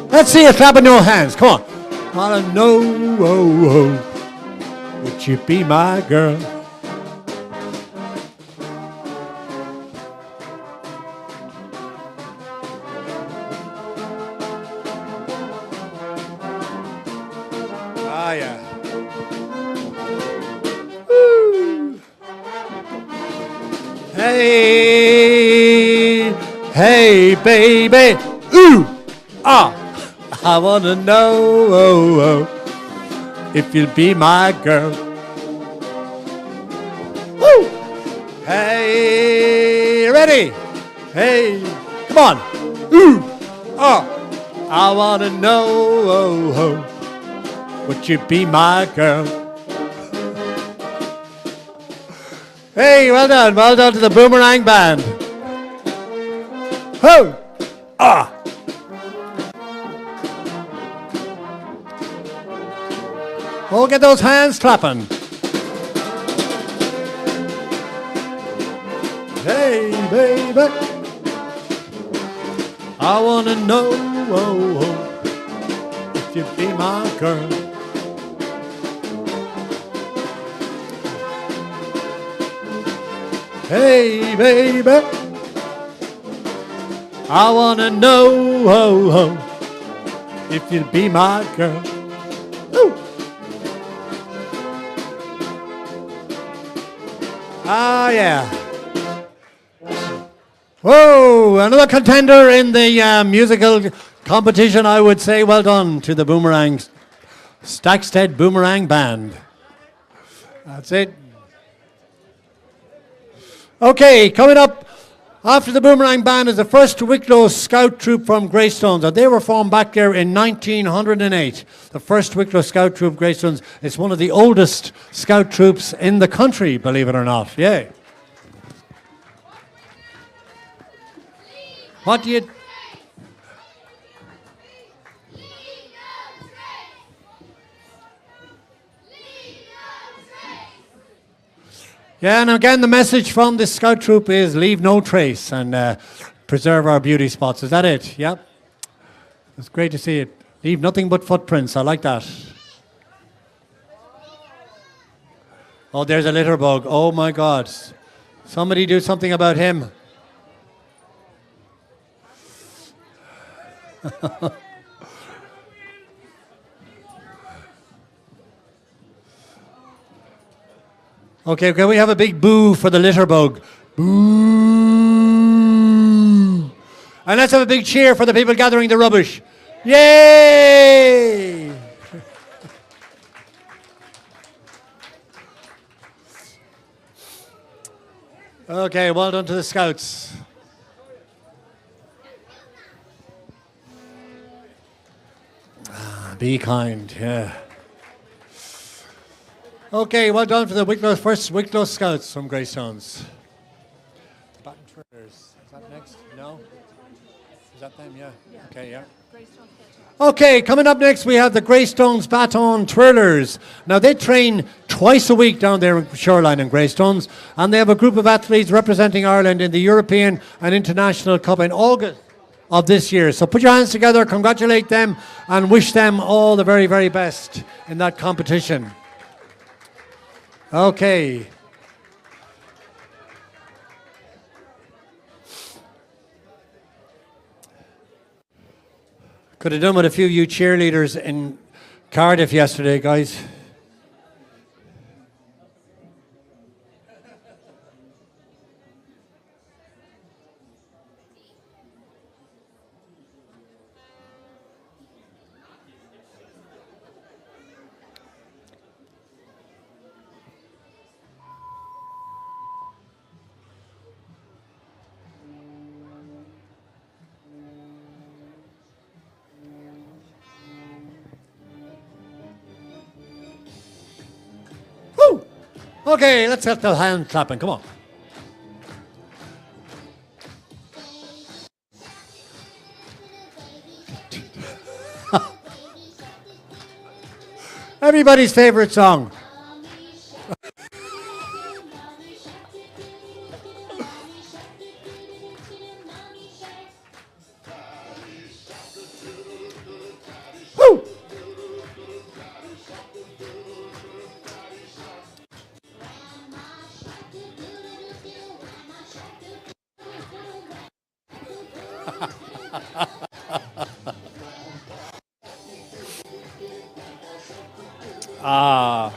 Let's see you clapping your hands. Come on. I know, would you be my girl? Ah, yeah. Woo. Hey, hey, baby. Ooh, ah. I wanna know, if you'll be my girl. Woo! Hey, ready? Hey, come on. Ooh, oh. I wanna know, would you be my girl? Hey, well done to the Boomerang Band. Ho! Ah! Oh, get those hands clapping. Hey, baby, I wanna know if you be my girl. Hey, baby, I wanna know if you'll be my girl. Ooh. Ah, yeah. Whoa, another contender in the musical competition, I would say. Well done to the Boomerang, Stackset Boomerang Band. That's it. Okay, coming up after the Boomerang Band is the first Whitlow Scout troop from Greystones. They were formed back there in 1908. The first Whitlow Scout troop, Greystones. It's one of the oldest scout troops in the country, believe it or not. Yeah. What do you... Yeah, and again, the message from the scout troop is leave no trace and preserve our beauty spots. Is that it? Yep. It's great to see it. Leave nothing but footprints. I like that. Oh, there's a litter bug. Oh, my God. Somebody do something about him. Okay, can we have a big boo for the litter bug? Boo! And let's have a big cheer for the people gathering the rubbish. Yay! Okay, well done to the Scouts. Be kind, yeah. Okay, well done for the first Whitlow Scouts from Greystones. Baton Twirlers. Is that next? No? Is that them? Yeah. Okay, yeah. Okay, coming up next we have the Greystones Baton Twirlers. Now they train twice a week down there in Shoreline in Greystones, and they have a group of athletes representing Ireland in the European and International Cup in August of this year. So put your hands together, congratulate them, and wish them all the very, very best in that competition. Okay. Could have done with a few of you cheerleaders in Cardiff yesterday, guys. Okay, let's get the hand clapping. Come on. Everybody's favorite song. Woo! Ah.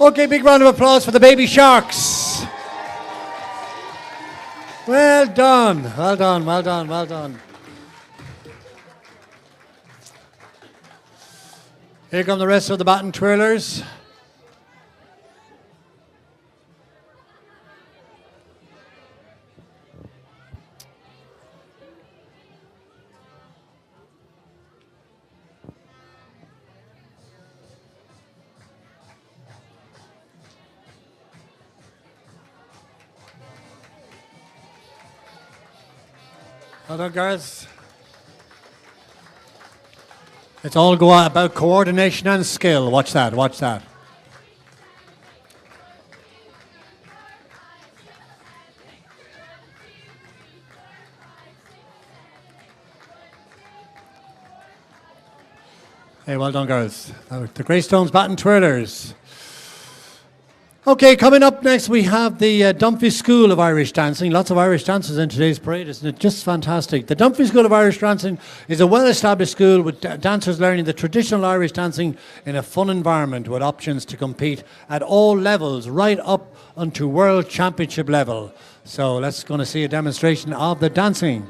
Okay, big round of applause for the baby sharks. Well done, well done, well done, well done. Here come the rest of the Baton Twirlers. Well done, girls. It's all about coordination and skill. Watch that, watch that. Hey, well done, girls. The Greystones Baton Twirlers. Okay, coming up next we have the Dumpy School of Irish Dancing. Lots of Irish dancers in today's parade, isn't it? Just fantastic. The Dumpy School of Irish Dancing is a well-established school with dancers learning the traditional Irish dancing in a fun environment with options to compete at all levels, right up onto World Championship level. So let's go to see a demonstration of the dancing.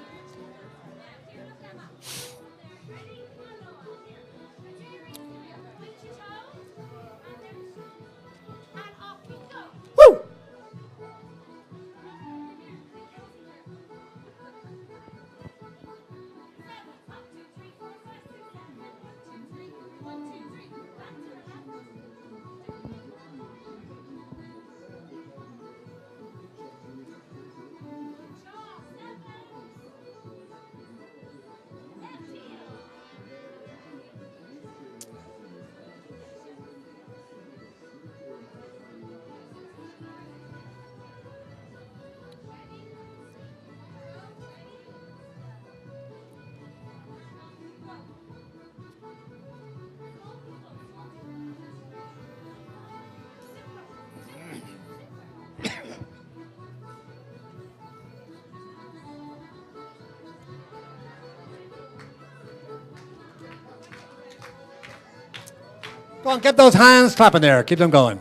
Go on, get those hands clapping there. Keep them going.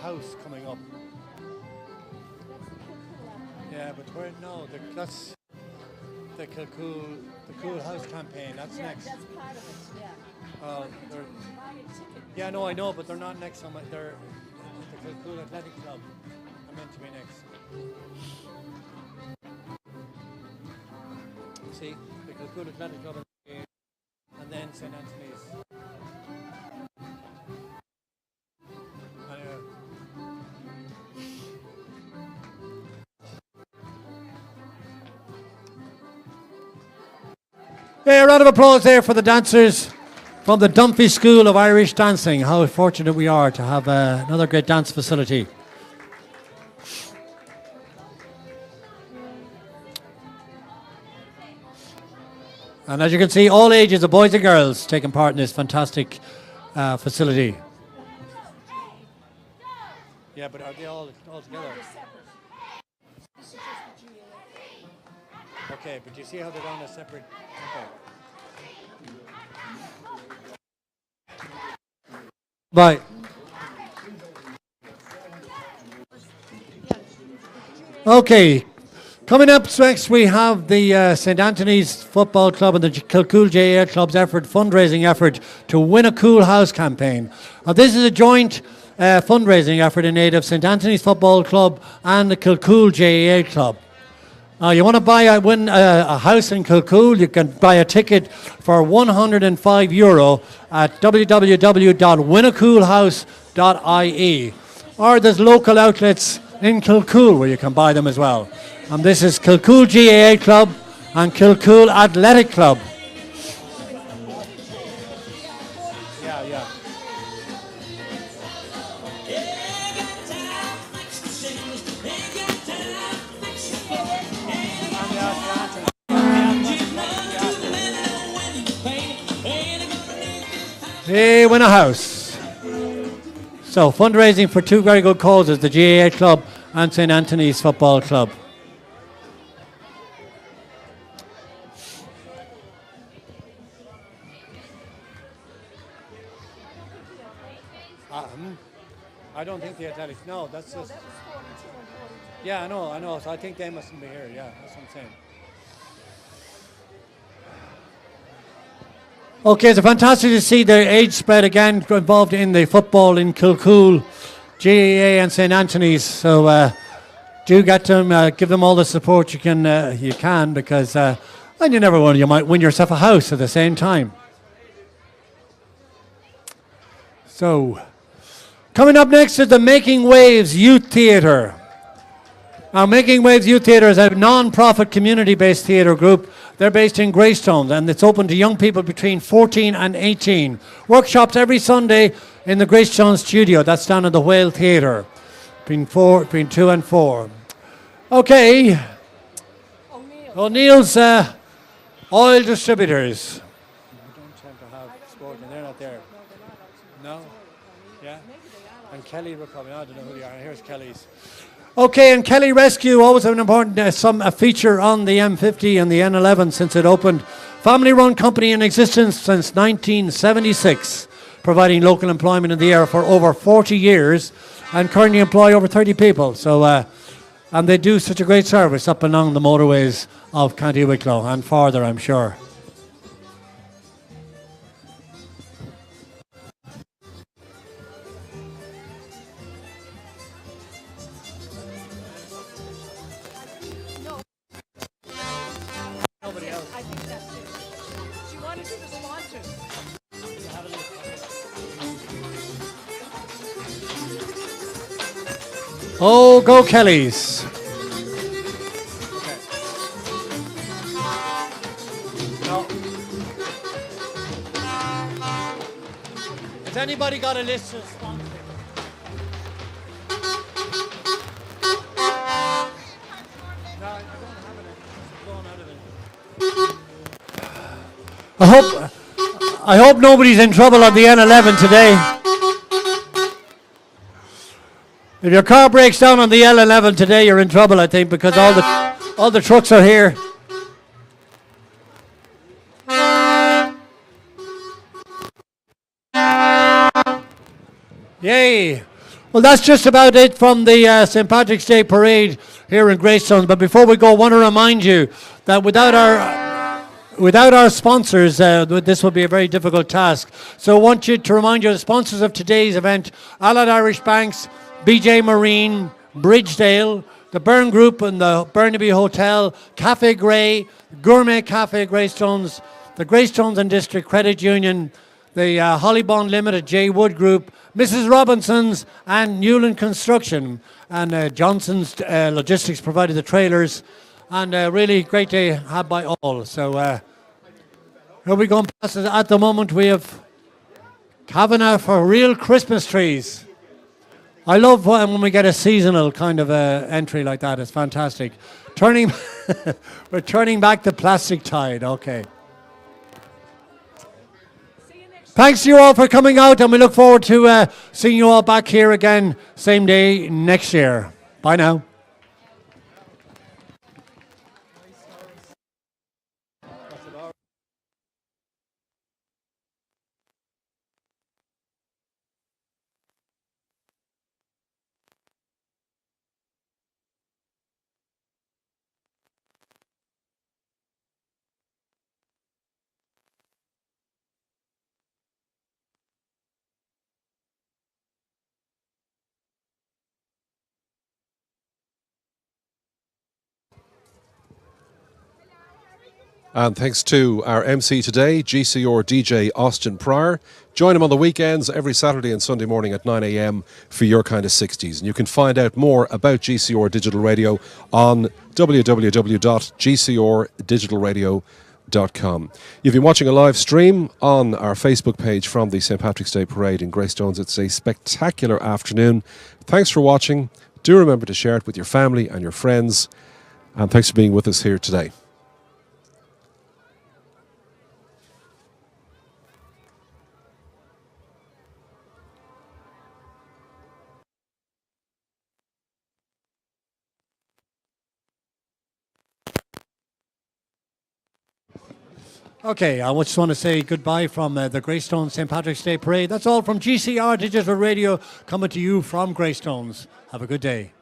House coming up. Yeah, but that's the cool house campaign. That's next. That's part of it. Yeah. Yeah, no, I know, but they're not next on my. They're the Cool Athletic Club. I meant to be next. See, the Cool Athletic Club, and then St. Anthony's. Yeah, a round of applause there for the dancers from the Dumpy School of Irish Dancing. How fortunate we are to have another great dance facility. And as you can see, all ages of boys and girls taking part in this fantastic facility. Yeah, but are they all together? Okay, but you see how they're on a separate... Okay. Bye. Okay, coming up next we have the St. Anthony's Football Club and the Kilcool GAA Club's fundraising effort to Win a Cool House campaign. This is a joint fundraising effort in aid of St. Anthony's Football Club and the Kilcool GAA Club. You want to win a house in Kilcool, you can buy a ticket for €105 at www.winacoolhouse.ie, or there's local outlets in Kilcool where you can buy them as well. And this is Kilcool GAA Club and Kilcool Athletic Club. Hey, win a house. So fundraising for two very good causes, the GAA Club and St. Anthony's Football Club. I don't think the athletics, no, that's just... Yeah, I know, so I think they mustn't be here, yeah, that's what I'm saying. Okay, it's fantastic to see the age spread again involved in the football in Kilcool, GAA and St. Anthony's. So do get them, give them all the support you can, because and you never know, you might win yourself a house at the same time. So, coming up next is the Making Waves Youth Theatre. Now, Making Waves Youth Theatre is a non-profit community-based theatre group. They're based in Greystones, and it's open to young people between 14 and 18. Workshops every Sunday in the Greystones studio. That's down at the Whale Theatre, between 2 and 4. Okay. O'Neill's Oil Distributors. We don't tend to have sport, and they're not there. No? Yeah? And Kelly were coming. I don't know who they are. Here's Kelly's. Okay, and Kelly Rescue, always an important a feature on the M50 and the N11 since it opened. Family-run company in existence since 1976, providing local employment in the area for over 40 years, and currently employ over 30 people. So, and they do such a great service up along the motorways of County Wicklow and farther, I'm sure. Oh, go Kellys. No. Has anybody got a list of sponsors? No, I don't have it. It's blown out of it. I hope nobody's in trouble on the N11 today. If your car breaks down on the L11 today, you're in trouble, I think, because all the trucks are here. Yay! Well, that's just about it from the St. Patrick's Day Parade here in Greystones. But before we go, I want to remind you that without our sponsors, this will be a very difficult task. So I want you to remind you of the sponsors of today's event: Allied Irish Banks, BJ Marine, Bridgedale, the Byrne Group and the Burnaby Hotel, Cafe Grey, Gourmet Cafe Greystones, the Greystones and District Credit Union, the Hollybond Limited, J Wood Group, Mrs. Robinson's and Newland Construction, and Johnson's Logistics provided the trailers, and really great day had by all. So here we go. At the moment we have Kavanagh for real Christmas trees. I love when we get a seasonal kind of entry like that. It's fantastic. We're turning back the plastic tide. Okay. Thanks to you all for coming out, and we look forward to seeing you all back here again same day next year. Bye now. And thanks to our MC today, GCR DJ Austin Pryor. Join him on the weekends every Saturday and Sunday morning at 9 a.m. for your kind of 60s. And you can find out more about GCR Digital Radio on www.gcrdigitalradio.com. You've been watching a live stream on our Facebook page from the St. Patrick's Day Parade in Greystones. It's a spectacular afternoon. Thanks for watching. Do remember to share it with your family and your friends. And thanks for being with us here today. Okay, I just want to say goodbye from the Greystones St. Patrick's Day Parade. That's all from GCR Digital Radio, coming to you from Greystones. Have a good day.